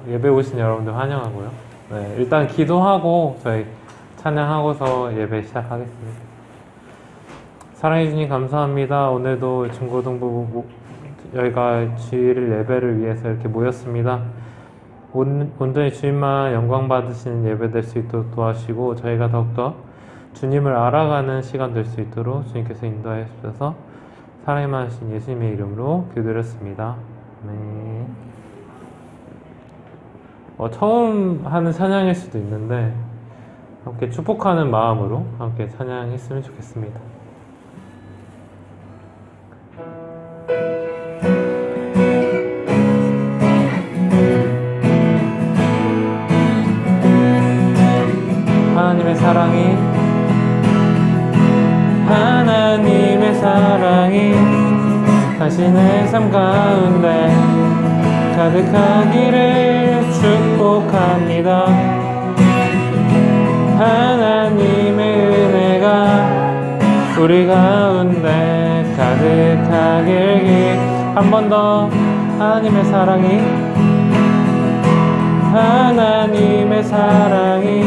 예배 오신 여러분들 환영하고요. 네, 일단 기도하고 저희 찬양하고서 예배 시작하겠습니다. 사랑해 주님 감사합니다. 오늘도 중고등부 저희가 주일 예배를 위해서 이렇게 모였습니다. 온전히 주님만 영광 받으시는 예배 될 수 있도록 도와주시고 저희가 더욱더 주님을 알아가는 시간 될 수 있도록 주님께서 인도하여 주셔서 사랑이 많으신 예수님의 이름으로 기도드렸습니다. 네. 처음 하는 찬양일 수도 있는데 함께 축복하는 마음으로 함께 찬양했으면 좋겠습니다. 하나님의 사랑이 당신의 삶 가운데 가득하기를 축복합니다. 하나님의 은혜가 우리 가운데 가득하길 한 번 더 하나님의 사랑이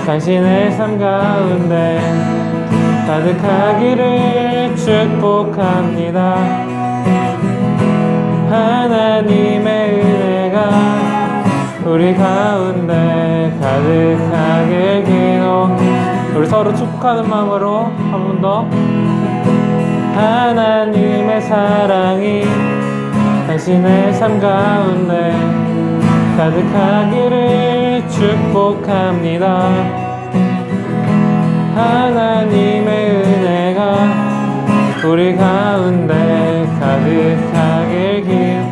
당신의 삶 가운데 가득하기를 축복합니다. 하나님의 은혜가 우리 가운데 가득하길 기도. 우리 서로 축복하는 마음으로 한 번 더. 하나님의 사랑이 당신의 삶 가운데 가득하기를 축복합니다. 하나님의 은혜가 우리 가운데 가득하길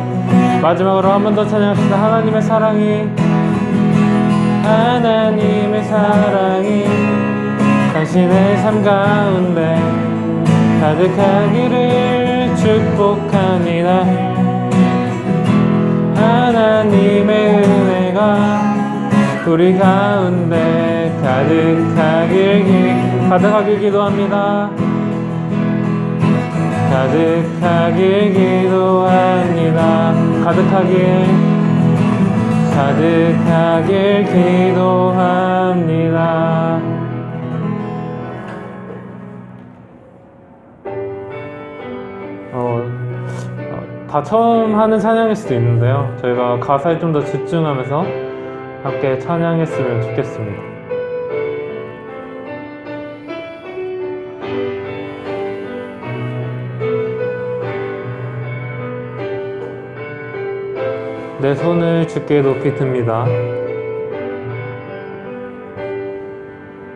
마지막으로 한 번 더 찬양합시다. 하나님의 사랑이 당신의 삶 가운데 가득하기를 축복합니다. 하나님의 은혜가 우리 가운데 가득하길 기도합니다. 가득하길 기도합니다. 가득하길 기도합니다. 다 처음 하는 찬양일 수도 있는데요. 저희가 가사에 좀 더 집중하면서 함께 찬양했으면 좋겠습니다. 내 손을 주께 높이 듭니다.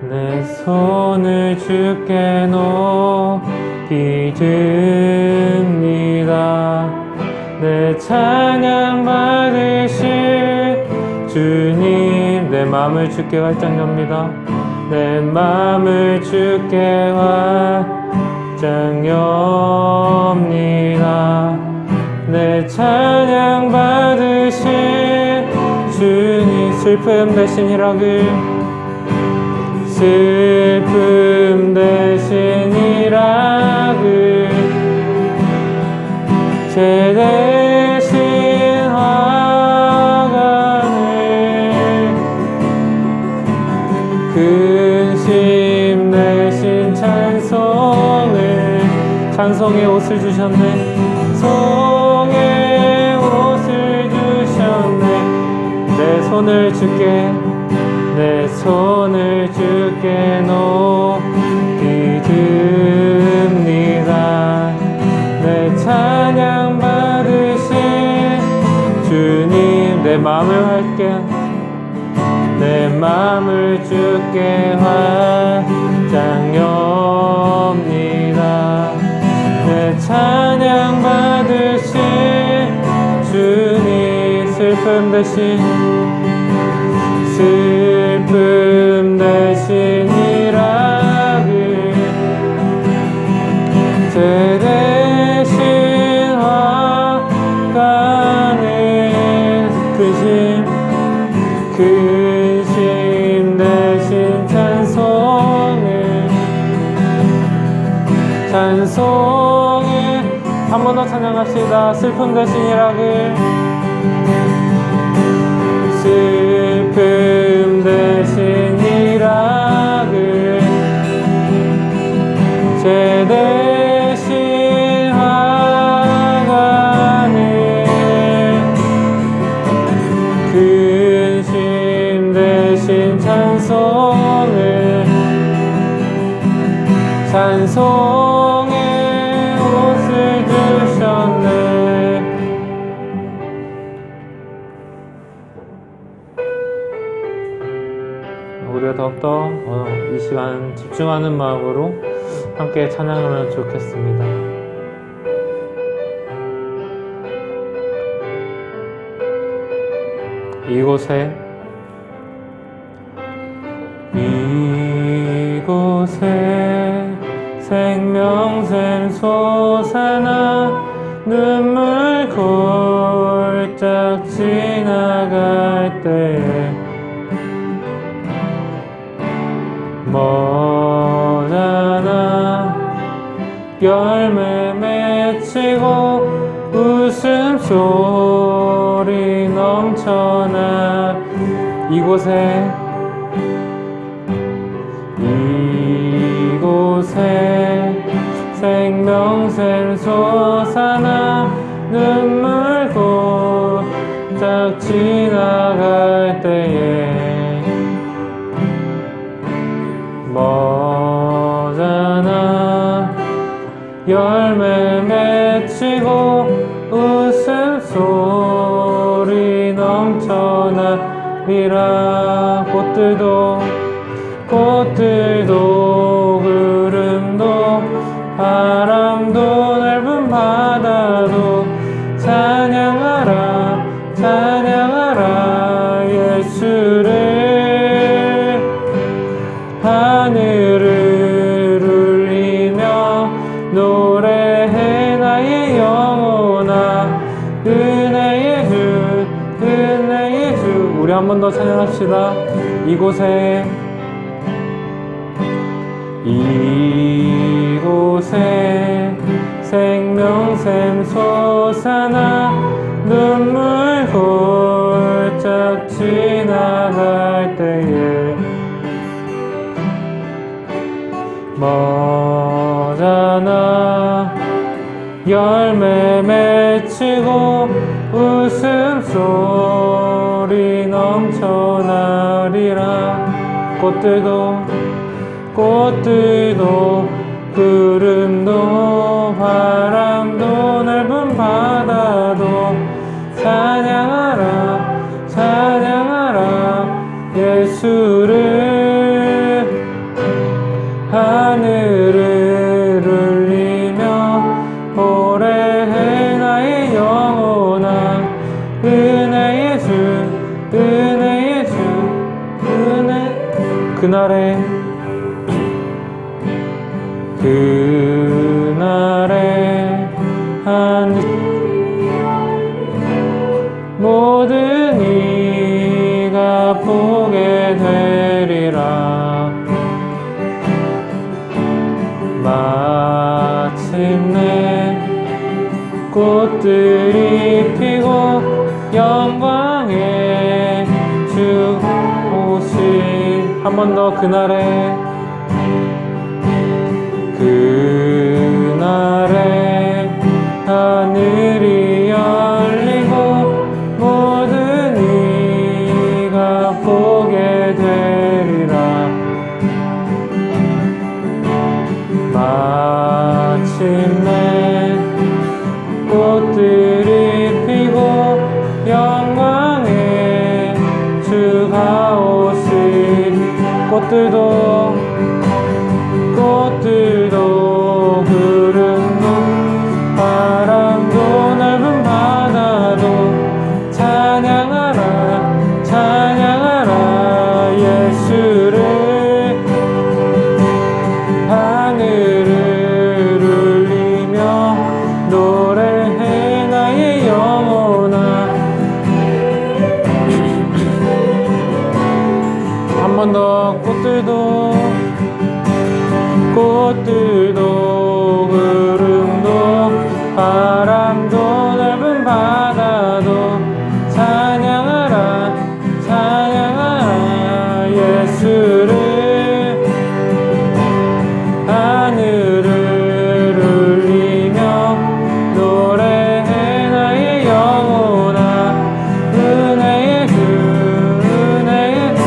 내 손을 주께 높이 듭니다. 내 찬양 받으실 주님, 내 마음을 주께 활짝 엽니다. 내 마음을 주께 활짝 엽니다. 내 찬양 받으실 주님, 슬픔 대신 희락을 제 대신 화관을 근심 대신 찬송의 옷을 주셨네. 찬송의 옷을 주셨네. 내 손을 주께 높이 듭니다. 내 찬양 받으신 주님, 내 마음을 주께 활짝 엽니다. 내 찬양 받으신 주님, 슬픔 대신 희락을 제 대신 화관을 근심 대신 찬송을 한 번 더 찬양합시다. 슬픔 대신 희락을 찬송의 옷을 주셨네. 우리가 더욱더 이 시간 집중하는 마음으로 함께 찬양하면 좋겠습니다. 이곳에 생명샘 솟아나 눈물 골짝 지나갈 때에 머나나 열매 맺히고 웃음소리 넘쳐나 이곳에 생명샘 솟아나 눈물 골짝 지나갈 때에 머자나 열매 맺히고 웃음소리 넘쳐나리라. 꽃들도 구름도 바람도 넓은 바다도 찬양하라 찬양하라 예수를. 하늘을 울리며 노래해 나의 영혼아 은혜의 주 은혜의 주. 우리 한 번 더 찬양합시다. 이곳에 생명샘 솟아나 눈물 골짝 지나갈 때에 머자나 열매 맺히고 웃음소리 넘쳐나리라. 꽃들도 구름도 바람도 넓은 바다도 찬양하라 찬양하라 예수를. 하늘을 울리며 노래해 나의 영혼아 은혜의 주 은혜의 주 은혜. 그날에 모든 이가 보게 되리라. 마침내 꽃들이 피고 영광의 주 오신. 한 번 더. 그날에 하늘이 열리고 모든 이가 보게 되리라. 마침내 꽃들이 피고 영광의 주가 오시리. 꽃들도 구름도 바람도 넓은 바다도 찬양하라 찬양하라 예수를. 하늘을 울리며 노래해 나의 영혼아. 한 번 더. 꽃들도 구름도 바람도 넓은 바다도 찬양하라 찬양하라 예수를. 하늘을 울리며 노래해 나의 영혼아 은혜의 주 은혜의 주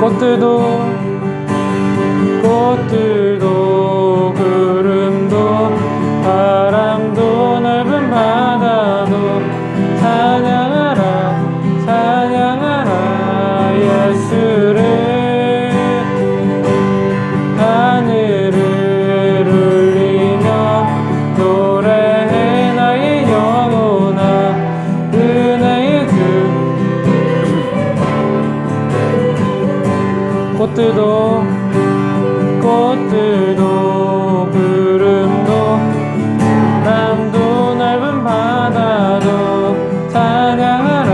꽃들도 구름도 바람도 넓은 바다도 찬양하라 찬양하라 예수를 하늘을 울리며 노래해 나의 영혼아 은혜의 주 꽃들도 구름도 바람도 넓은 바다도 찬양하라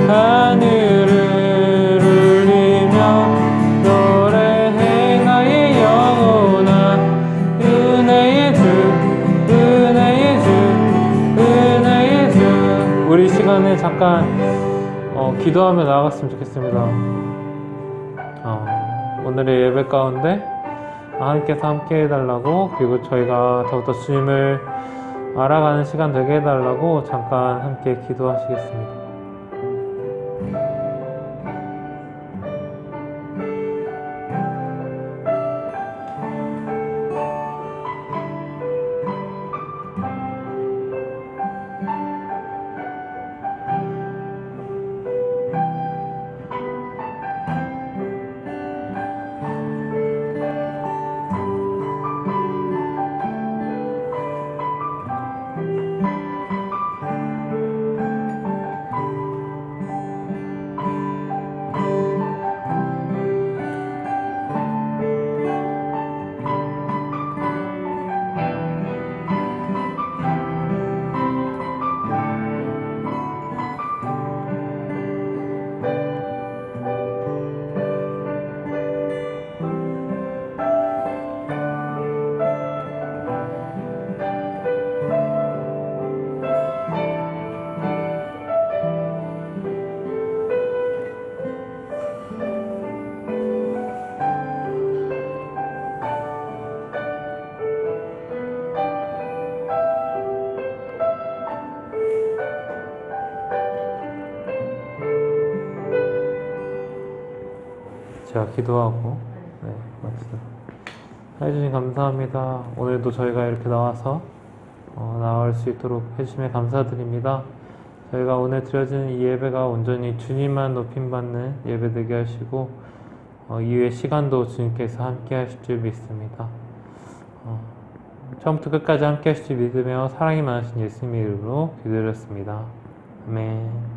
하늘을 울리며 노래해 나의 영혼아 은혜의 주 은혜의 주 은혜의 주 우리 시간에 잠깐 기도하며 나아갔으면 좋겠습니다. 오늘의 예배 가운데 하나님께서 함께 해달라고 그리고 저희가 더욱더 주님을 알아가는 시간 되게 해달라고 잠깐 함께 기도하시겠습니다. 제가 기도하고 마치도록. 해주님 감사합니다. 오늘도 저희가 이렇게 나와서 나올 수 있도록 해주심에 감사드립니다. 저희가 오늘 드려지는 이 예배가 온전히 주님만 높임받는 예배 되게 하시고 이후의 시간도 주님께서 함께 하실 줄 믿습니다. 처음부터 끝까지 함께 하실 줄 믿으며 사랑이 많으신 예수님의 이름으로 기도드렸습니다. 아멘.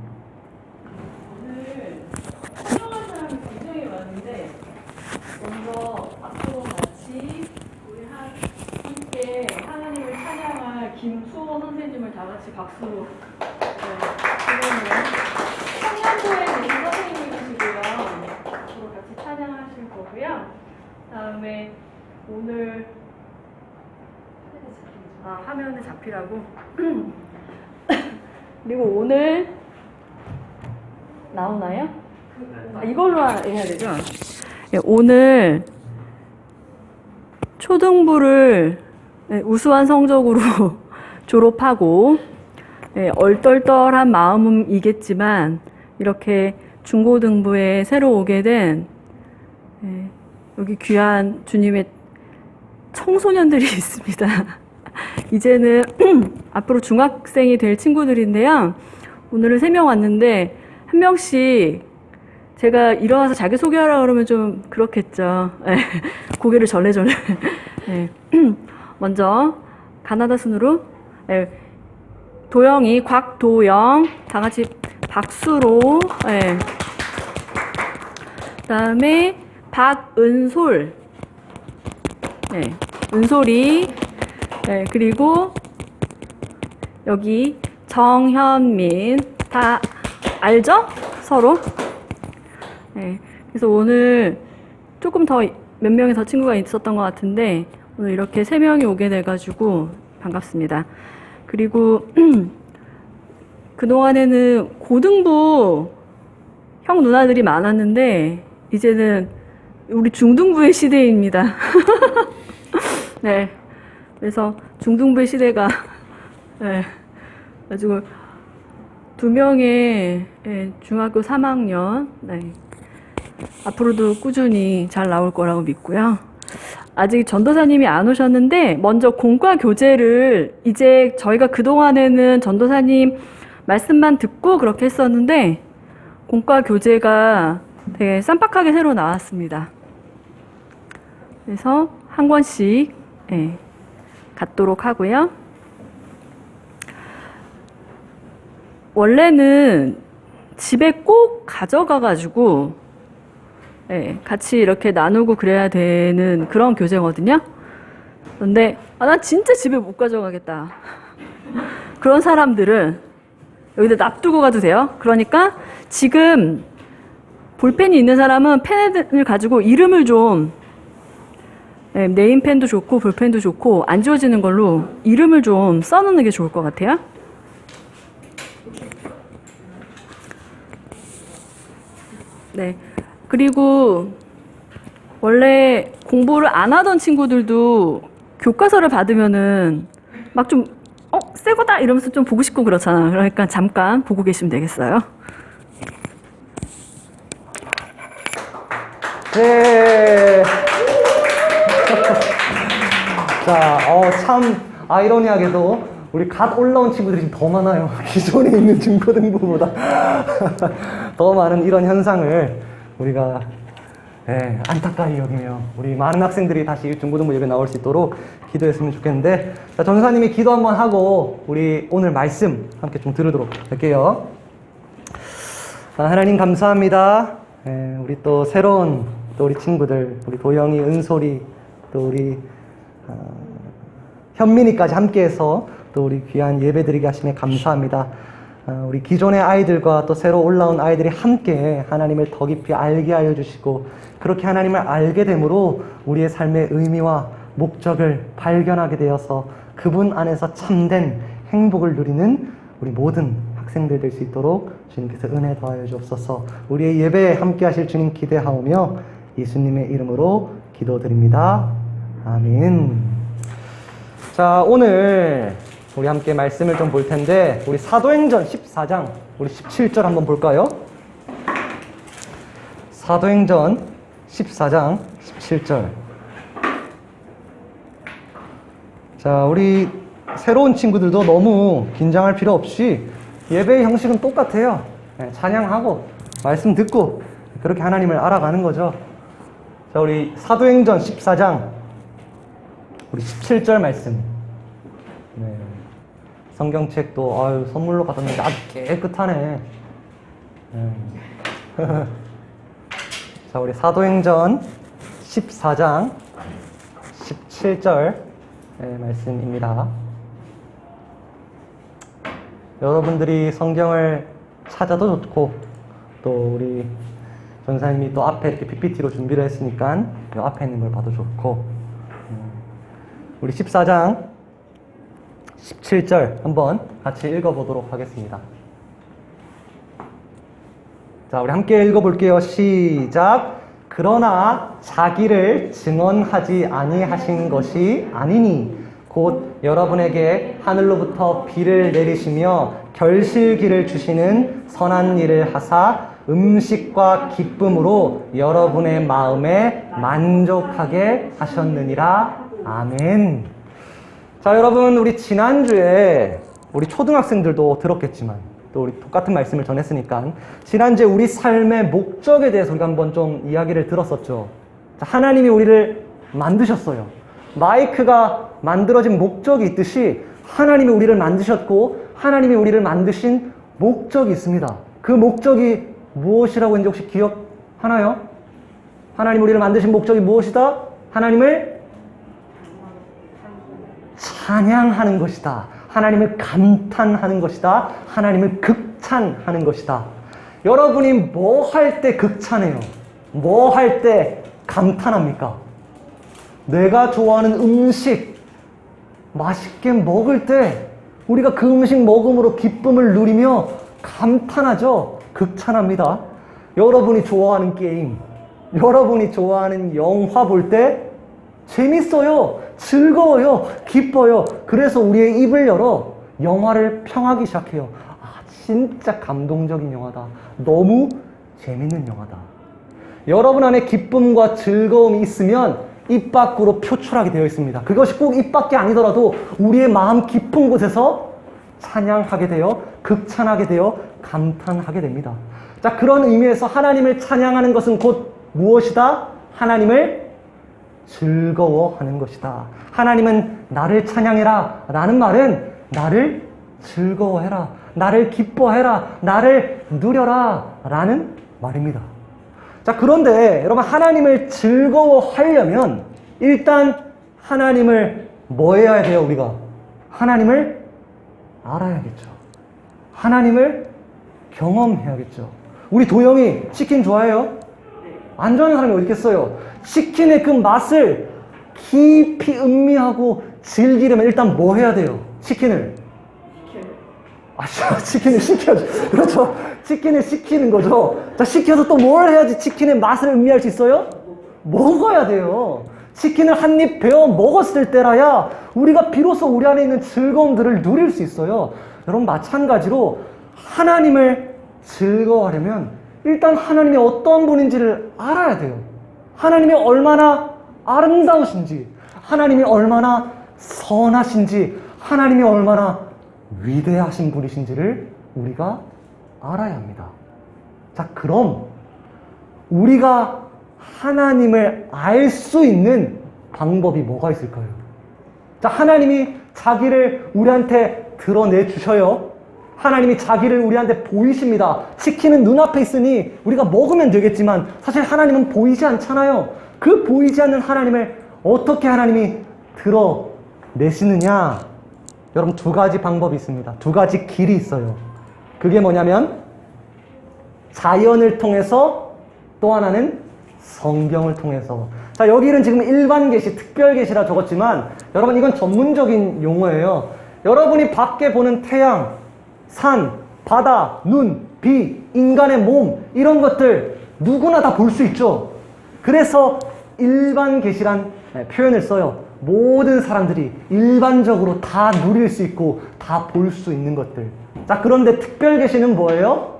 먼저 앞으로 같이 우리 함께 하나님을 찬양할 김수호 선생님을 다 같이 박수로 청년부에 계신 선생님이시고요. 앞으로 같이 찬양하실 거고요. 다음에 오늘 화면에 잡히라고 그리고 오늘 나오나요? 이걸로 해야 되죠? 오늘 초등부를 우수한 성적으로 졸업하고 얼떨떨한 마음이겠지만 이렇게 중고등부에 새로 오게 된 여기 귀한 주님의 청소년들이 있습니다. 이제는 앞으로 중학생이 될 친구들인데요. 오늘은 3명 왔는데 한 명씩 제가 일어나서 자기소개하라 그러면 좀 그렇겠죠. 고개를 절레절레. 먼저 가나다 순으로 도영이, 곽도영 다 같이 박수로. 그다음에 박은솔, 은솔이. 그리고 여기 정현민 다 알죠? 서로. 그래서 오늘 조금 더 몇 명이 더 친구가 있었던 것 같은데 오늘 이렇게 3명이 오게 돼가지고 반갑습니다. 그리고 그동안에는 고등부 형 누나들이 많았는데 이제는 우리 중등부의 시대입니다. 그래서 중등부의 시대가 가지고 2명의 중학교 3학년, 네. 앞으로도 꾸준히 잘 나올 거라고 믿고요. 아직 전도사님이 안 오셨는데 먼저 공과 교재를 이제 저희가 그동안에는 전도사님 말씀만 듣고 그렇게 했었는데 공과 교재가 되게 쌈박하게 새로 나왔습니다. 그래서 한 권씩 갖도록 하고요. 원래는 집에 꼭 가져가가지고 같이 이렇게 나누고 그래야 되는 그런 교재거든요. 그런데 난 진짜 집에 못 가져가겠다. 그런 사람들은 여기다 놔두고 가도 돼요. 그러니까 지금 볼펜이 있는 사람은 펜을 가지고 이름을 좀 네임펜도 좋고 볼펜도 좋고 안 지워지는 걸로 이름을 좀 써놓는 게 좋을 것 같아요. 네. 그리고 원래 공부를 안 하던 친구들도 교과서를 받으면은 막 좀 새 거다 이러면서 좀 보고 싶고 그렇잖아. 그러니까 잠깐 보고 계시면 되겠어요. 네. 자, 참 아이러니하게도 우리 갓 올라온 친구들이 지금 더 많아요. 기존에 있는 중고등부보다 더 많은 이런 현상을 우리가 안타까이 여기며 우리 많은 학생들이 다시 중고등부 예배 나올 수 있도록 기도했으면 좋겠는데, 자, 전사님이 기도 한번 하고 우리 오늘 말씀 함께 좀 들으도록 할게요. 하나님 감사합니다. 우리 또 새로운 또 우리 친구들, 우리 도영이, 은솔이, 또 우리 현민이까지 함께해서 또 우리 귀한 예배드리게 하심에 감사합니다. 우리 기존의 아이들과 또 새로 올라온 아이들이 함께 하나님을 더 깊이 알게 하여 주시고, 그렇게 하나님을 알게 됨으로 우리의 삶의 의미와 목적을 발견하게 되어서 그분 안에서 참된 행복을 누리는 우리 모든 학생들 될 수 있도록 주님께서 은혜 더하여 주옵소서. 우리의 예배에 함께 하실 주님 기대하오며 예수님의 이름으로 기도드립니다. 아멘. 자, 오늘 우리 함께 말씀을 좀 볼 텐데, 우리 사도행전 14장 우리 17절 한번 볼까요? 사도행전 14장 17절. 자, 우리 새로운 친구들도 너무 긴장할 필요 없이 예배의 형식은 똑같아요. 찬양하고 말씀 듣고 그렇게 하나님을 알아가는 거죠. 자, 우리 사도행전 14장 우리 17절 말씀. 성경책도 선물로 받았는데 아주 깨끗하네. 자, 우리 사도행전 14장 17절 말씀입니다. 여러분들이 성경을 찾아도 좋고, 또 우리 전사님이 또 앞에 이렇게 PPT로 준비를 했으니까 이 앞에 있는 걸 봐도 좋고, 우리 14장 17절 한번 같이 읽어보도록 하겠습니다. 자, 우리 함께 읽어볼게요. 시작. 그러나 자기를 증언하지 아니하신 것이 아니니 곧 여러분에게 하늘로부터 비를 내리시며 결실기를 주시는 선한 일을 하사 음식과 기쁨으로 여러분의 마음에 만족하게 하셨느니라. 아멘. 자, 여러분, 우리 지난주에 우리 초등학생들도 들었겠지만 또 우리 똑같은 말씀을 전했으니까 지난주에 우리 삶의 목적에 대해서 우리가 한번 좀 이야기를 들었었죠. 자, 하나님이 우리를 만드셨어요. 마이크가 만들어진 목적이 있듯이 하나님이 우리를 만드셨고 하나님이 우리를 만드신 목적이 있습니다. 그 목적이 무엇이라고 했는지 혹시 기억하나요? 하나님 우리를 만드신 목적이 무엇이다? 하나님을 찬양하는 것이다. 하나님을 감탄하는 것이다. 하나님을 극찬하는 것이다. 여러분이 뭐 할 때 극찬해요? 뭐 할 때 감탄합니까? 내가 좋아하는 음식 맛있게 먹을 때 우리가 그 음식 먹음으로 기쁨을 누리며 감탄하죠. 극찬합니다. 여러분이 좋아하는 게임, 여러분이 좋아하는 영화 볼 때 재밌어요, 즐거워요, 기뻐요. 그래서 우리의 입을 열어 영화를 평하기 시작해요. 아, 진짜 감동적인 영화다. 너무 재밌는 영화다. 여러분 안에 기쁨과 즐거움이 있으면 입 밖으로 표출하게 되어 있습니다. 그것이 꼭 입 밖이 아니더라도 우리의 마음 깊은 곳에서 찬양하게 되어 극찬하게 되어 감탄하게 됩니다. 자, 그런 의미에서 하나님을 찬양하는 것은 곧 무엇이다? 하나님을 즐거워하는 것이다. 하나님은 나를 찬양해라 라는 말은 나를 즐거워해라, 나를 기뻐해라, 나를 누려라 라는 말입니다. 자, 그런데 여러분, 하나님을 즐거워하려면 일단 하나님을 뭐 해야 돼요? 우리가 하나님을 알아야겠죠. 하나님을 경험해야겠죠. 우리 도영이 치킨 좋아해요? 안 좋아하는 사람이 어디 있겠어요? 치킨의 그 맛을 깊이 음미하고 즐기려면 일단 뭐 해야 돼요? 치킨을 치킨을 시켜야죠. 그렇죠. 치킨을 시키는 거죠. 자, 시켜서 또 뭘 해야지 치킨의 맛을 음미할 수 있어요? 먹어야 돼요. 치킨을 한 입 베어 먹었을 때라야 우리가 비로소 우리 안에 있는 즐거움들을 누릴 수 있어요. 여러분, 마찬가지로 하나님을 즐거워하려면 일단 하나님이 어떤 분인지를 알아야 돼요. 하나님이 얼마나 아름다우신지, 하나님이 얼마나 선하신지, 하나님이 얼마나 위대하신 분이신지를 우리가 알아야 합니다. 자, 그럼 우리가 하나님을 알 수 있는 방법이 뭐가 있을까요? 자, 하나님이 자기를 우리한테 드러내 주셔요. 하나님이 자기를 우리한테 보이십니다. 치킨은 눈앞에 있으니 우리가 먹으면 되겠지만 사실 하나님은 보이지 않잖아요. 그 보이지 않는 하나님을 어떻게 하나님이 드러내시느냐? 여러분, 두 가지 방법이 있습니다. 두 가지 길이 있어요. 그게 뭐냐면 자연을 통해서, 또 하나는 성경을 통해서. 자, 여기는 지금 일반 계시, 특별 계시라 적었지만 여러분, 이건 전문적인 용어예요. 여러분이 밖에 보는 태양, 산, 바다, 눈, 비, 인간의 몸, 이런 것들 누구나 다 볼 수 있죠. 그래서 일반 계시란 표현을 써요. 모든 사람들이 일반적으로 다 누릴 수 있고 다 볼 수 있는 것들. 자, 그런데 특별 계시는 뭐예요?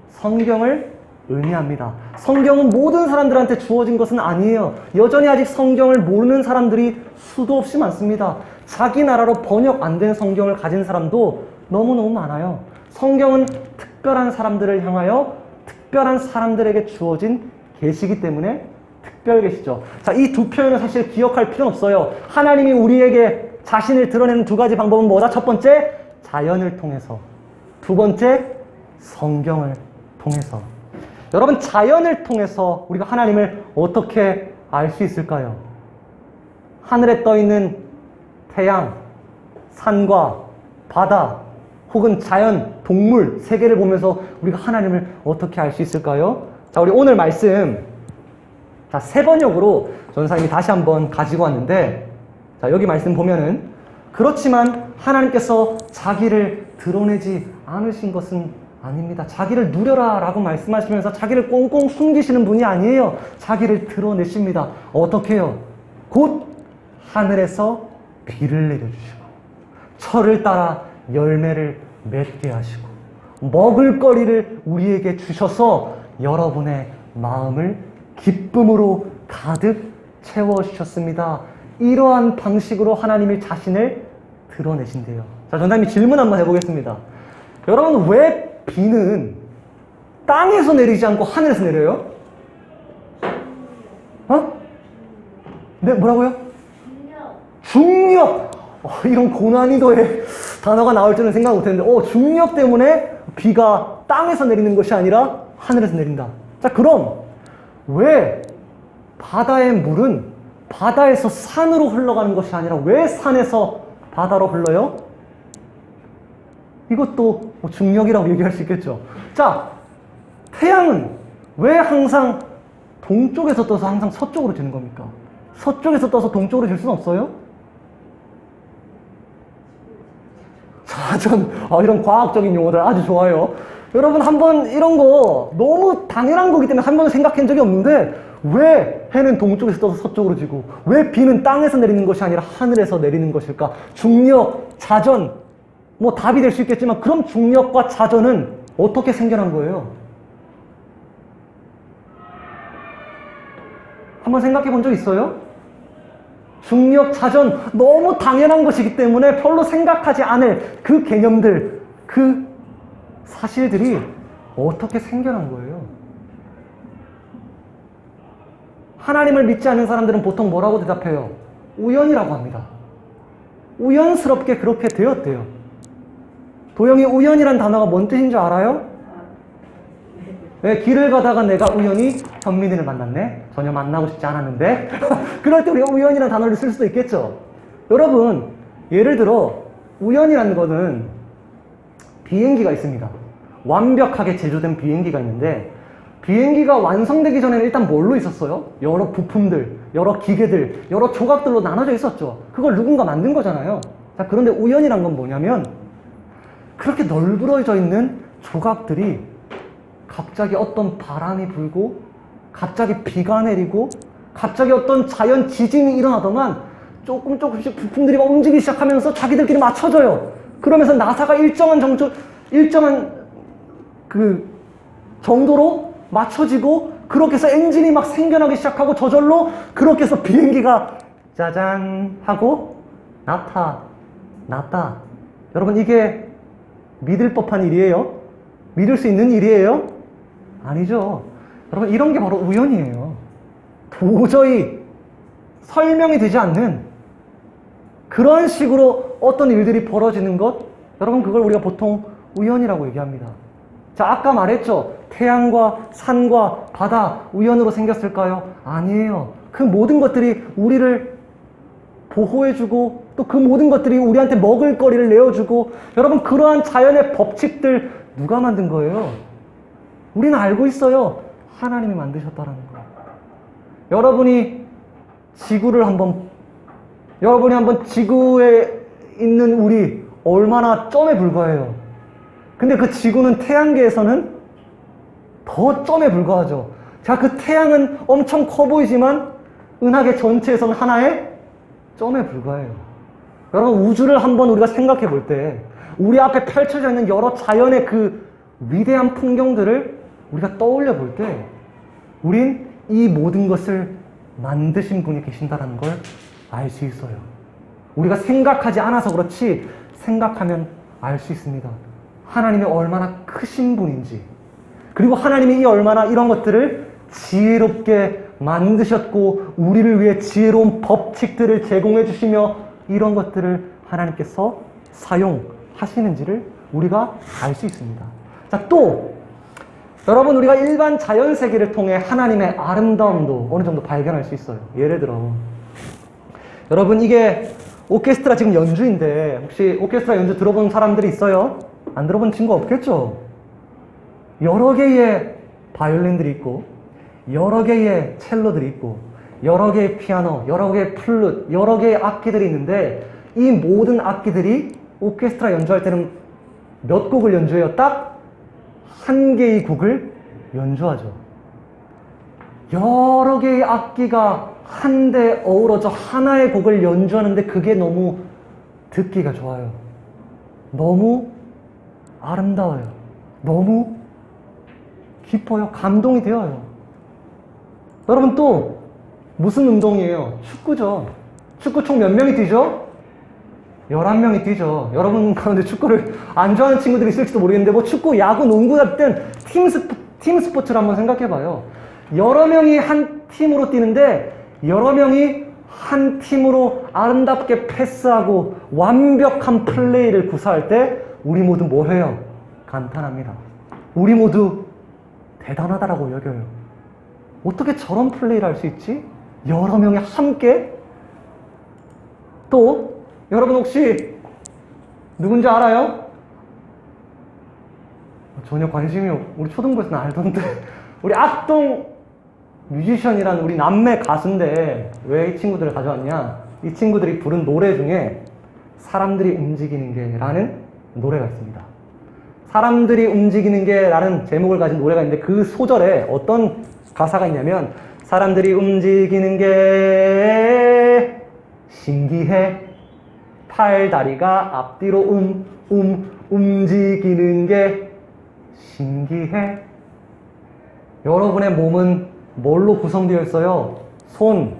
성경을 의미합니다. 성경은 모든 사람들한테 주어진 것은 아니에요. 여전히 아직 성경을 모르는 사람들이 수도 없이 많습니다. 자기 나라로 번역 안 된 성경을 가진 사람도 너무너무 많아요. 성경은 특별한 사람들을 향하여 특별한 사람들에게 주어진 계시이기 때문에 특별 계시죠. 자, 이 두 표현은 사실 기억할 필요는 없어요. 하나님이 우리에게 자신을 드러내는 두 가지 방법은 뭐다? 첫 번째, 자연을 통해서. 두 번째, 성경을 통해서. 여러분, 자연을 통해서 우리가 하나님을 어떻게 알 수 있을까요? 하늘에 떠 있는 태양, 산과 바다, 혹은 자연, 동물, 세계를 보면서 우리가 하나님을 어떻게 알 수 있을까요? 자, 우리 오늘 말씀, 자, 세 번역으로 전사님이 다시 한번 가지고 왔는데, 자, 여기 말씀 보면은, 그렇지만 하나님께서 자기를 드러내지 않으신 것은 아닙니다. 자기를 누려라 라고 말씀하시면서 자기를 꽁꽁 숨기시는 분이 아니에요. 자기를 드러내십니다. 어떻게 해요? 곧 하늘에서 비를 내려주시고, 철을 따라 열매를 맺게 하시고, 먹을거리를 우리에게 주셔서 여러분의 마음을 기쁨으로 가득 채워주셨습니다. 이러한 방식으로 하나님이 자신을 드러내신대요. 자, 전사님이 질문 한번 해보겠습니다. 여러분, 왜 비는 땅에서 내리지 않고 하늘에서 내려요? 네, 뭐라고요? 중력! 이런 고난이도의 단어가 나올 줄은 생각 못했는데, 중력 때문에 비가 땅에서 내리는 것이 아니라 하늘에서 내린다. 자, 그럼 왜 바다의 물은 바다에서 산으로 흘러가는 것이 아니라 왜 산에서 바다로 흘러요? 이것도 중력이라고 얘기할 수 있겠죠. 자, 태양은 왜 항상 동쪽에서 떠서 항상 서쪽으로 지는 겁니까? 서쪽에서 떠서 동쪽으로 질 수는 없어요? 자전, 이런 과학적인 용어들 아주 좋아요. 여러분, 한번 이런 거 너무 당연한 거기 때문에 한 번도 생각한 적이 없는데, 왜 해는 동쪽에서 떠서 서쪽으로 지고 왜 비는 땅에서 내리는 것이 아니라 하늘에서 내리는 것일까? 중력, 자전, 뭐 답이 될 수 있겠지만, 그럼 중력과 자전은 어떻게 생겨난 거예요? 한번 생각해 본 적 있어요? 중력, 자전, 너무 당연한 것이기 때문에 별로 생각하지 않을 그 개념들, 그 사실들이 어떻게 생겨난 거예요? 하나님을 믿지 않는 사람들은 보통 뭐라고 대답해요? 우연이라고 합니다. 우연스럽게 그렇게 되었대요. 도영이 우연이란 단어가 뭔 뜻인 줄 알아요? 네, 길을 가다가 내가 우연히 현민이를 만났네? 전혀 만나고 싶지 않았는데? 그럴 때 우리가 우연이라는 단어를 쓸 수도 있겠죠? 여러분, 예를 들어 우연이라는 거는 비행기가 있습니다. 완벽하게 제조된 비행기가 있는데 비행기가 완성되기 전에는 일단 뭘로 있었어요? 여러 부품들, 여러 기계들, 여러 조각들로 나눠져 있었죠. 그걸 누군가 만든 거잖아요. 자, 그런데 우연이란 건 뭐냐면 그렇게 널브러져 있는 조각들이 갑자기 어떤 바람이 불고 갑자기 비가 내리고 갑자기 어떤 자연 지진이 일어나더만 조금씩 부품들이 막 움직이기 시작하면서 자기들끼리 맞춰져요. 그러면서 나사가 일정한 그 정도로 맞춰지고 그렇게 해서 엔진이 막 생겨나기 시작하고 저절로 그렇게 해서 비행기가 짜잔 하고 나타났다. 여러분, 이게 믿을 법한 일이에요? 믿을 수 있는 일이에요? 아니죠. 여러분, 이런 게 바로 우연이에요. 도저히 설명이 되지 않는 그런 식으로 어떤 일들이 벌어지는 것, 여러분, 그걸 우리가 보통 우연이라고 얘기합니다. 자, 아까 말했죠. 태양과 산과 바다 우연으로 생겼을까요? 아니에요. 그 모든 것들이 우리를 보호해주고 또 그 모든 것들이 우리한테 먹을 거리를 내어주고, 여러분, 그러한 자연의 법칙들 누가 만든 거예요? 우리는 알고 있어요. 하나님이 만드셨다는 거. 여러분이 한번 지구에 있는 우리 얼마나 점에 불과해요. 근데 그 지구는 태양계에서는 더 점에 불과하죠. 자, 그 태양은 엄청 커 보이지만 은하계 전체에서는 하나의 점에 불과해요. 여러분, 우주를 한번 우리가 생각해 볼 때 우리 앞에 펼쳐져 있는 여러 자연의 그 위대한 풍경들을 우리가 떠올려 볼 때 우린 이 모든 것을 만드신 분이 계신다는 걸 알 수 있어요. 우리가 생각하지 않아서 그렇지 생각하면 알 수 있습니다. 하나님이 얼마나 크신 분인지, 그리고 하나님이 얼마나 이런 것들을 지혜롭게 만드셨고 우리를 위해 지혜로운 법칙들을 제공해 주시며 이런 것들을 하나님께서 사용하시는지를 우리가 알 수 있습니다. 자, 또 여러분, 우리가 일반 자연 세계를 통해 하나님의 아름다움도 어느 정도 발견할 수 있어요. 예를 들어 여러분, 이게 오케스트라 지금 연주인데 혹시 오케스트라 연주 들어본 사람들이 있어요? 안 들어본 친구 없겠죠? 여러 개의 바이올린들이 있고 여러 개의 첼로들이 있고 여러 개의 피아노, 여러 개의 플룻, 여러 개의 악기들이 있는데 이 모든 악기들이 오케스트라 연주할 때는 몇 곡을 연주해요? 딱 한 개의 곡을 연주하죠. 여러 개의 악기가 한데 어우러져 하나의 곡을 연주하는데 그게 너무 듣기가 좋아요. 너무 아름다워요. 너무 기뻐요. 감동이 되어요. 여러분, 또 무슨 운동이에요? 축구죠. 축구 총 몇 명이 뛰죠? 11명이 뛰죠. 여러분 가운데 축구를 안 좋아하는 친구들이 있을지도 모르겠는데 뭐 축구, 야구, 농구 같은 팀 스포츠를 한번 생각해봐요. 여러 명이 한 팀으로 뛰는데 여러 명이 한 팀으로 아름답게 패스하고 완벽한 플레이를 구사할 때 우리 모두 뭘 해요? 감탄합니다. 우리 모두 대단하다라고 여겨요. 어떻게 저런 플레이를 할 수 있지? 여러 명이 함께? 또 여러분 혹시 누군지 알아요? 전혀 관심이 우리 초등부에서는 알던데 우리 악동 뮤지션이라는 우리 남매 가수인데 왜 이 친구들을 가져왔냐? 이 친구들이 부른 노래 중에 사람들이 움직이는 게 라는 노래가 있습니다. 사람들이 움직이는 게 라는 제목을 가진 노래가 있는데 그 소절에 어떤 가사가 있냐면 사람들이 움직이는 게 신기해 팔 다리가 앞뒤로 움직이는 게 신기해. 여러분의 몸은 뭘로 구성되어 있어요? 손,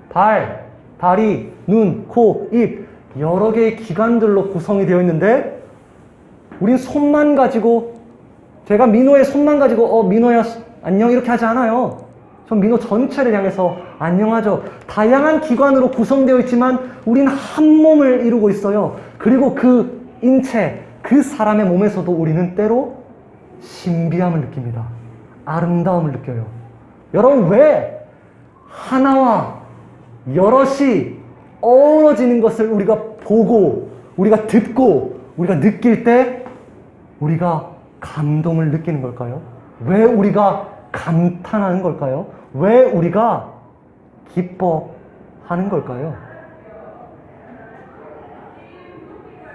발, 다리, 눈, 코, 입 여러 개의 기관들로 구성이 되어 있는데 우린 손만 가지고 제가 민호의 손만 가지고 민호야 안녕 이렇게 하지 않아요. 전 민호 전체를 향해서 안녕하죠. 다양한 기관으로 구성되어 있지만 우린 한 몸을 이루고 있어요. 그리고 그 인체, 그 사람의 몸에서도 우리는 때로 신비함을 느낍니다. 아름다움을 느껴요. 여러분 왜 하나와 여럿이 어우러지는 것을 우리가 보고 우리가 듣고 우리가 느낄 때 우리가 감동을 느끼는 걸까요? 왜 우리가 감탄하는 걸까요? 왜 우리가 기뻐하는 걸까요?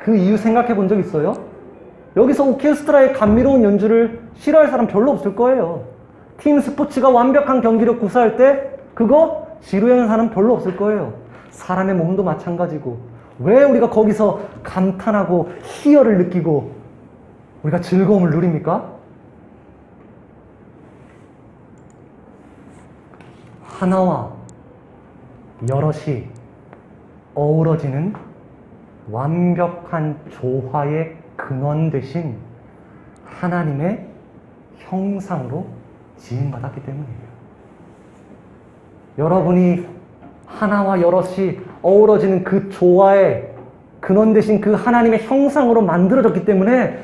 그 이유 생각해 본 적 있어요? 여기서 오케스트라의 감미로운 연주를 싫어할 사람 별로 없을 거예요. 팀 스포츠가 완벽한 경기를 구사할 때 그거 지루해하는 사람 별로 없을 거예요. 사람의 몸도 마찬가지고 왜 우리가 거기서 감탄하고 희열을 느끼고 우리가 즐거움을 누립니까? 하나와 여럿이 어우러지는 완벽한 조화의 근원 되신 하나님의 형상으로 지음받았기 때문이에요. 여러분이 하나와 여럿이 어우러지는 그 조화의 근원 되신 그 하나님의 형상으로 만들어졌기 때문에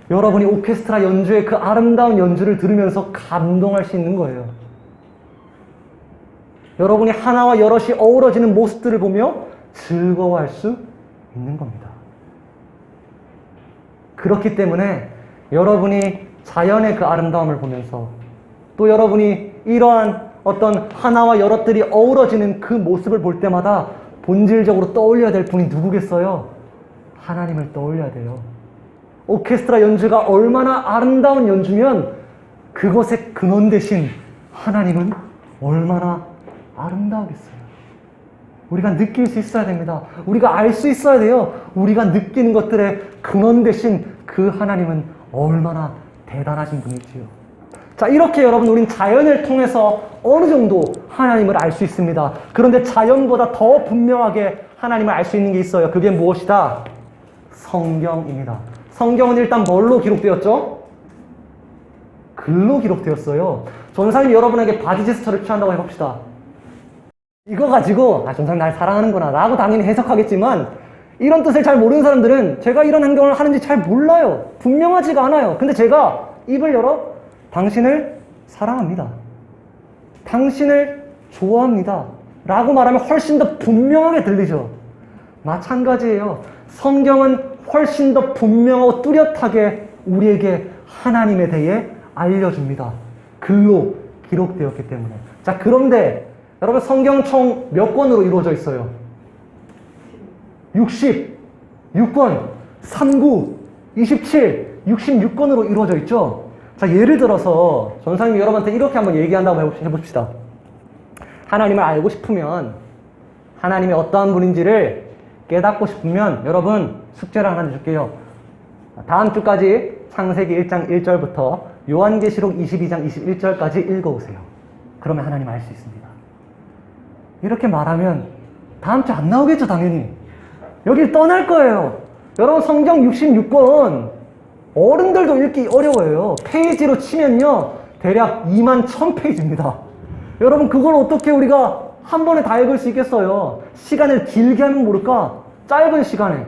여러분이 오케스트라 연주의 그 아름다운 연주를 들으면서 감동할 수 있는 거예요. 여러분이 하나와 여럿이 어우러지는 모습들을 보며 즐거워할 수 있는 겁니다. 그렇기 때문에 여러분이 자연의 그 아름다움을 보면서 또 여러분이 이러한 어떤 하나와 여럿들이 어우러지는 그 모습을 볼 때마다 본질적으로 떠올려야 될 분이 누구겠어요? 하나님을 떠올려야 돼요. 오케스트라 연주가 얼마나 아름다운 연주면 그것의 근원 되신 하나님은 얼마나 아름다우겠어요. 우리가 느낄 수 있어야 됩니다. 우리가 알 수 있어야 돼요. 우리가 느끼는 것들의 근원 되신 그 하나님은 얼마나 대단하신 분이지요. 자, 이렇게 여러분 우린 자연을 통해서 어느 정도 하나님을 알 수 있습니다. 그런데 자연보다 더 분명하게 하나님을 알 수 있는 게 있어요. 그게 무엇이다? 성경입니다. 성경은 일단 뭘로 기록되었죠? 글로 기록되었어요. 전사님이 여러분에게 바디 제스처를 취한다고 해봅시다. 이거 가지고 전사님 날 사랑하는구나 라고 당연히 해석하겠지만 이런 뜻을 잘 모르는 사람들은 제가 이런 행동을 하는지 잘 몰라요. 분명하지가 않아요. 근데 제가 입을 열어 당신을 사랑합니다. 당신을 좋아합니다. 라고 말하면 훨씬 더 분명하게 들리죠. 마찬가지예요. 성경은 훨씬 더 분명하고 뚜렷하게 우리에게 하나님에 대해 알려줍니다. 글로 기록되었기 때문에. 자, 그런데 여러분 성경은 총 몇 권으로 이루어져 있어요? 66권, 39, 27, 66권으로 이루어져 있죠? 자, 예를 들어서 전사님이 여러분한테 이렇게 한번 얘기한다고 해봅시다. 하나님을 알고 싶으면 하나님이 어떠한 분인지를 깨닫고 싶으면 여러분 숙제를 하나 줄게요. 다음 주까지 창세기 1장 1절부터 요한계시록 22장 21절까지 읽어오세요. 그러면 하나님 알 수 있습니다. 이렇게 말하면 다음 주 안 나오겠죠, 당연히. 여길 떠날 거예요. 여러분 성경 66권 어른들도 읽기 어려워요. 페이지로 치면요 대략 21,000페이지입니다. 여러분 그걸 어떻게 우리가 한 번에 다 읽을 수 있겠어요? 시간을 길게 하면 모를까? 짧은 시간에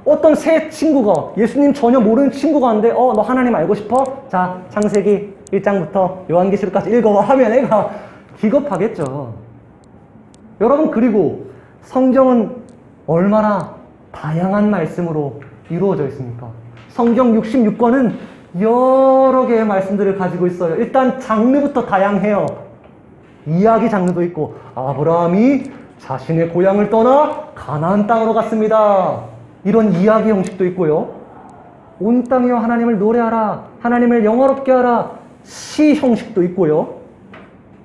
어떤 새 친구가 예수님 전혀 모르는 친구가 왔는데 너 하나님 알고 싶어? 자, 창세기 1장부터 요한계시록까지 읽어봐 하면 애가 기겁하겠죠. 여러분 그리고 성경은 얼마나 다양한 말씀으로 이루어져 있습니까? 성경 66권은 여러 개의 말씀들을 가지고 있어요. 일단 장르부터 다양해요. 이야기 장르도 있고 아브라함이 자신의 고향을 떠나 가나안 땅으로 갔습니다. 이런 이야기 형식도 있고요. 온 땅이여 하나님을 노래하라. 하나님을 영화롭게 하라. 시 형식도 있고요.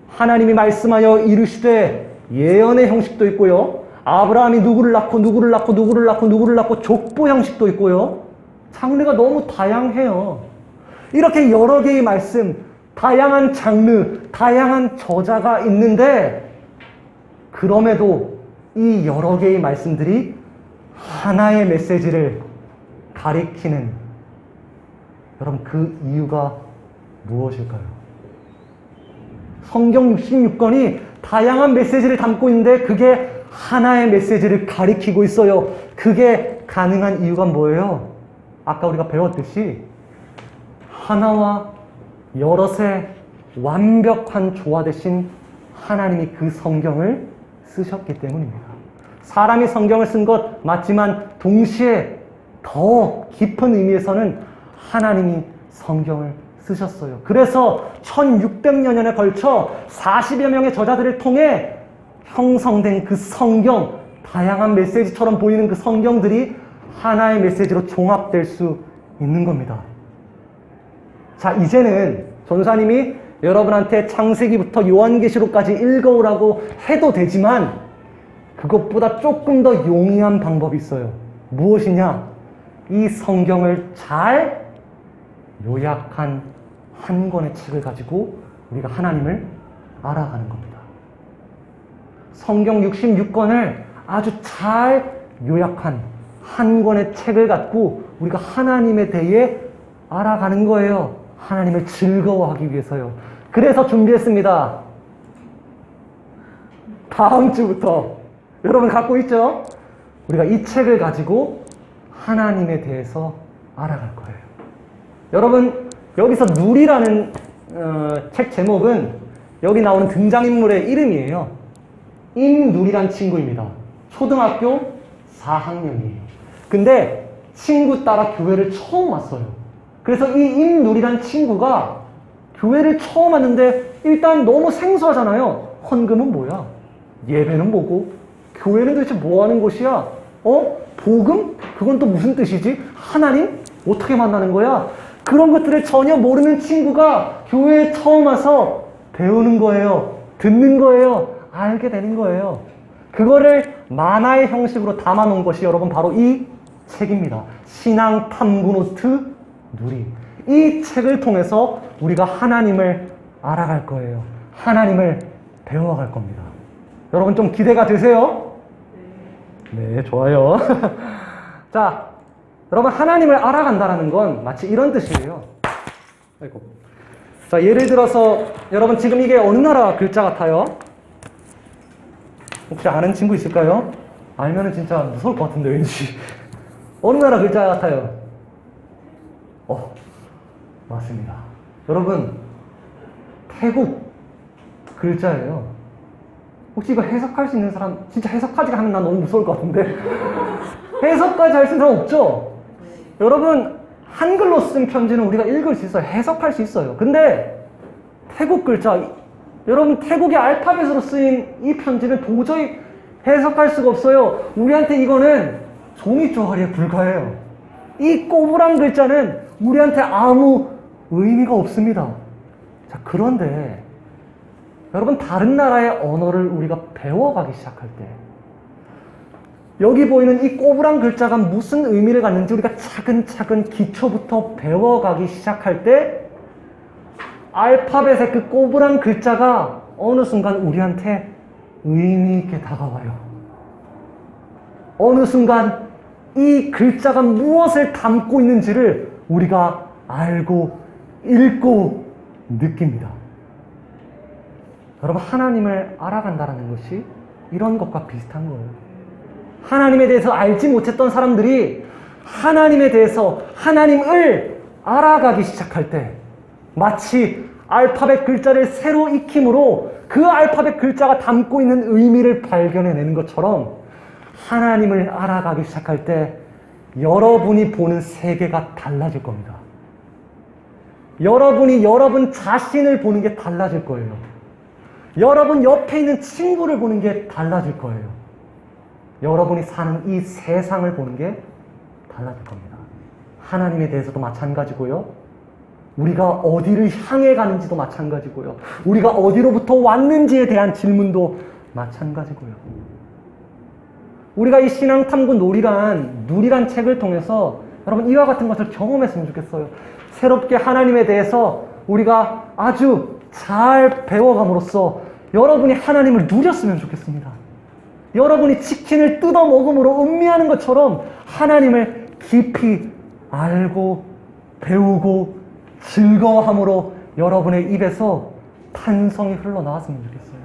하나님이 말씀하여 이르시되 예언의 형식도 있고요. 아브라함이 누구를 낳고 누구를 낳고 누구를 낳고 누구를 낳고 족보 형식도 있고요. 장르가 너무 다양해요. 이렇게 여러 개의 말씀, 다양한 장르, 다양한 저자가 있는데 그럼에도 이 여러 개의 말씀들이 하나의 메시지를 가리키는 여러분 그 이유가 무엇일까요? 성경 66권이 다양한 메시지를 담고 있는데 그게 하나의 메시지를 가리키고 있어요. 그게 가능한 이유가 뭐예요? 아까 우리가 배웠듯이 하나와 여럿의 완벽한 조화 되신 하나님이 그 성경을 쓰셨기 때문입니다. 사람이 성경을 쓴 것 맞지만 동시에 더 깊은 의미에서는 하나님이 성경을 쓰셨어요. 그래서 1600여 년에 걸쳐 40여 명의 저자들을 통해 형성된 그 성경, 다양한 메시지처럼 보이는 그 성경들이 하나의 메시지로 종합될 수 있는 겁니다. 자, 이제는 전사님이 여러분한테 창세기부터 요한계시록까지 읽어오라고 해도 되지만 그것보다 조금 더 용이한 방법이 있어요. 무엇이냐? 이 성경을 잘 요약한 한 권의 책을 가지고 우리가 하나님을 알아가는 겁니다. 성경 66권을 아주 잘 요약한 한 권의 책을 갖고 우리가 하나님에 대해 알아가는 거예요. 하나님을 즐거워하기 위해서요. 그래서 준비했습니다. 다음 주부터 여러분 갖고 있죠? 우리가 이 책을 가지고 하나님에 대해서 알아갈 거예요. 여러분 여기서 누리라는 책 제목은 여기 나오는 등장인물의 이름이에요. 임누리란 친구입니다. 초등학교 4학년이에요. 근데 친구 따라 교회를 처음 왔어요. 그래서 이 임누리란 친구가 교회를 처음 왔는데 일단 너무 생소하잖아요. 헌금은 뭐야? 예배는 뭐고? 교회는 도대체 뭐 하는 곳이야? 복음? 그건 또 무슨 뜻이지? 하나님? 어떻게 만나는 거야? 그런 것들을 전혀 모르는 친구가 교회에 처음 와서 배우는 거예요. 듣는 거예요. 알게 되는 거예요. 그거를 만화의 형식으로 담아놓은 것이 여러분 바로 이 책입니다. 신앙 탐구 노트 누리. 이 책을 통해서 우리가 하나님을 알아갈 거예요. 하나님을 배워갈 겁니다. 여러분 좀 기대가 되세요? 네, 좋아요. 자, 여러분 하나님을 알아간다는 건 마치 이런 뜻이에요. 아이고. 자, 예를 들어서 여러분 지금 이게 어느 나라 글자 같아요? 혹시 아는 친구 있을까요? 알면은 진짜 무서울 것 같은데 왠지. 어느 나라 글자 같아요? 맞습니다. 여러분 태국 글자예요. 혹시 이거 해석할 수 있는 사람, 진짜 해석까지 하면 난 너무 무서울 것 같은데. 해석까지 할 수 있는 사람 없죠? 여러분 한글로 쓴 편지는 우리가 읽을 수 있어요. 해석할 수 있어요. 근데 태국 글자, 여러분 태국의 알파벳으로 쓰인 이 편지는 도저히 해석할 수가 없어요. 우리한테 이거는 종이조각에 불과해요. 이 꼬부랑 글자는 우리한테 아무 의미가 없습니다. 자, 그런데 여러분 다른 나라의 언어를 우리가 배워가기 시작할 때 여기 보이는 이 꼬부랑 글자가 무슨 의미를 갖는지 우리가 차근차근 기초부터 배워가기 시작할 때 알파벳의 그 꼬부랑 글자가 어느 순간 우리한테 의미 있게 다가와요. 어느 순간 이 글자가 무엇을 담고 있는지를 우리가 알고 읽고 느낍니다. 여러분 하나님을 알아간다는 것이 이런 것과 비슷한 거예요. 하나님에 대해서 알지 못했던 사람들이 하나님에 대해서 하나님을 알아가기 시작할 때 마치 알파벳 글자를 새로 익힘으로 그 알파벳 글자가 담고 있는 의미를 발견해내는 것처럼 하나님을 알아가기 시작할 때 여러분이 보는 세계가 달라질 겁니다. 여러분이 여러분 자신을 보는 게 달라질 거예요. 여러분 옆에 있는 친구를 보는 게 달라질 거예요. 여러분이 사는 이 세상을 보는 게 달라질 겁니다. 하나님에 대해서도 마찬가지고요. 우리가 어디를 향해 가는지도 마찬가지고요. 우리가 어디로부터 왔는지에 대한 질문도 마찬가지고요. 우리가 이 신앙탐구 누리란 책을 통해서 여러분 이와 같은 것을 경험했으면 좋겠어요. 새롭게 하나님에 대해서 우리가 아주 잘 배워감으로써 여러분이 하나님을 누렸으면 좋겠습니다. 여러분이 치킨을 뜯어 먹음으로 음미하는 것처럼 하나님을 깊이 알고 배우고 즐거워함으로 여러분의 입에서 탄성이 흘러나왔으면 좋겠어요.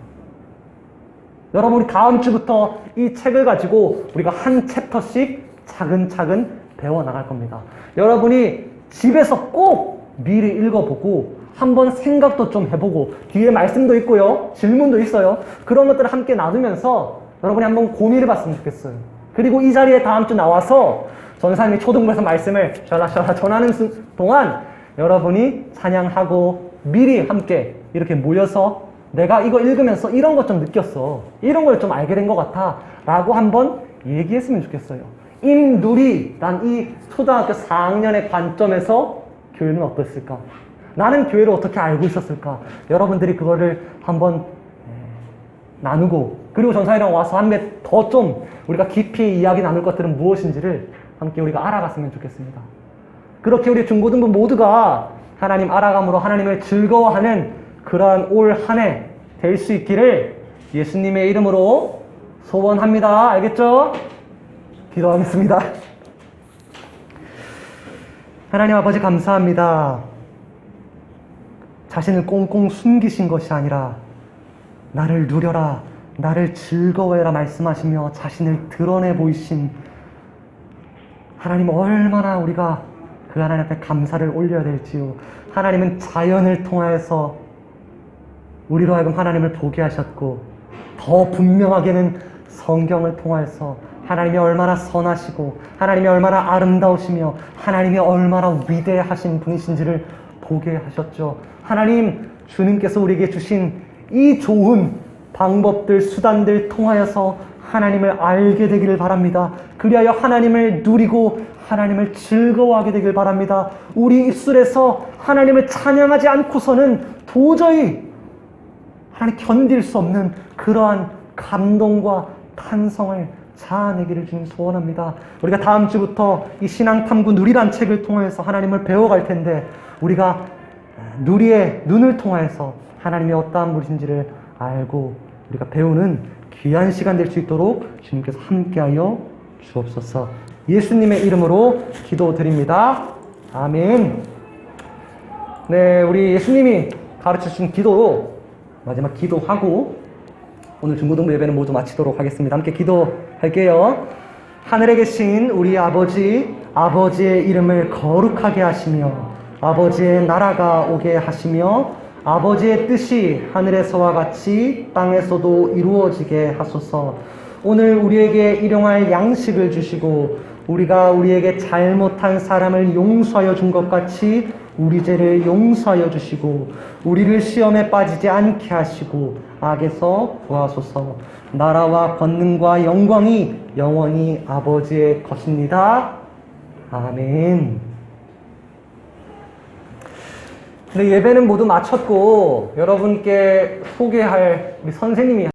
여러분이 다음 주부터 이 책을 가지고 우리가 한 챕터씩 차근차근 배워나갈 겁니다. 여러분이 집에서 꼭 미리 읽어보고 한번 생각도 좀 해보고 뒤에 말씀도 있고요. 질문도 있어요. 그런 것들을 함께 나누면서 여러분이 한번 고민해봤으면 좋겠어요. 그리고 이 자리에 다음 주 나와서 전사님이 초등부에서 말씀을 샤라샤라 전하는 동안 여러분이 찬양하고 미리 함께 이렇게 모여서 내가 이거 읽으면서 이런 것 좀 느꼈어. 이런 걸 좀 알게 된 것 같아. 라고 한번 얘기했으면 좋겠어요. 임누리란 이 초등학교 4학년의 관점에서 교회는 어땠을까? 나는 교회를 어떻게 알고 있었을까? 여러분들이 그거를 한번 나누고 그리고 전사님이랑 와서 한 배 더 좀 우리가 깊이 이야기 나눌 것들은 무엇인지를 함께 우리가 알아갔으면 좋겠습니다. 그렇게 우리 중고등부 모두가 하나님 알아감으로 하나님을 즐거워하는 그러한 올 한 해 될 수 있기를 예수님의 이름으로 소원합니다. 알겠죠? 기도하겠습니다. 하나님 아버지 감사합니다. 자신을 꽁꽁 숨기신 것이 아니라 나를 누려라, 나를 즐거워해라 말씀하시며 자신을 드러내 보이신 하나님, 얼마나 우리가 그 하나님 앞에 감사를 올려야 될지요. 하나님은 자연을 통하여서 우리로 하여금 하나님을 보게 하셨고 더 분명하게는 성경을 통하여서 하나님이 얼마나 선하시고 하나님이 얼마나 아름다우시며 하나님이 얼마나 위대하신 분이신지를 보게 하셨죠. 하나님, 주님께서 우리에게 주신 이 좋은 방법들, 수단들 통하여서 하나님을 알게 되기를 바랍니다. 그리하여 하나님을 누리고 하나님을 즐거워하게 되길 바랍니다. 우리 입술에서 하나님을 찬양하지 않고서는 도저히 하나님 견딜 수 없는 그러한 감동과 탄성을 자아내기를 주님 소원합니다. 우리가 다음 주부터 이 신앙탐구 누리란 책을 통해서 하나님을 배워갈 텐데 우리가 누리의 눈을 통해서 하나님이 어떠한 분이신지를 알고 우리가 배우는 귀한 시간 될 수 있도록 주님께서 함께하여 주옵소서. 예수님의 이름으로 기도드립니다. 아멘. 네, 우리 예수님이 가르쳐주신 기도로 마지막 기도하고 오늘 중고등부 예배는 모두 마치도록 하겠습니다. 함께 기도할게요. 하늘에 계신 우리 아버지, 아버지의 이름을 거룩하게 하시며 아버지의 나라가 오게 하시며 아버지의 뜻이 하늘에서와 같이 땅에서도 이루어지게 하소서. 오늘 우리에게 일용할 양식을 주시고 우리가 우리에게 잘못한 사람을 용서하여 준 것 같이 우리 죄를 용서하여 주시고 우리를 시험에 빠지지 않게 하시고 악에서 구하소서. 나라와 권능과 영광이 영원히 아버지의 것입니다. 아멘. 네, 예배는 모두 마쳤고 여러분께 소개할 우리 선생님이